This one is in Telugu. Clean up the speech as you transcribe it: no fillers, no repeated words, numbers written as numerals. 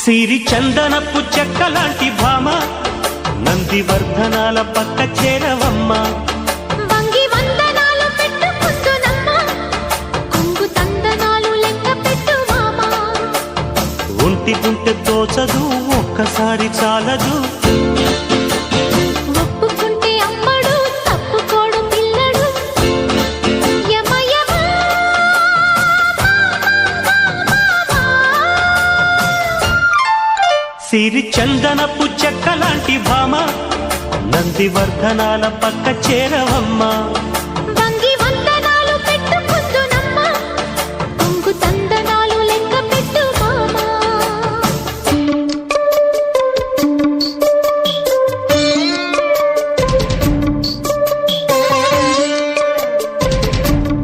సిరి చందనపు చెక్కలాంటి భామ నందివర్ధనాల పక్క చేరవమ్మ వంగి వందనాలు పెట్టుకుంటున్నమ్మ కొంగు తందనాలు లెక్క పెట్టు మామ ఒంటి గుంటె తోచదు ఒక్కసారి చాలదు ఒప్పుకుంటే అమ్మడు తప్పుకోడు పిల్లడు యమ యమ సిరి చందనపు చెక్కలాంటి భామ నందివర్ధనాల పక్క చేరవమ్మ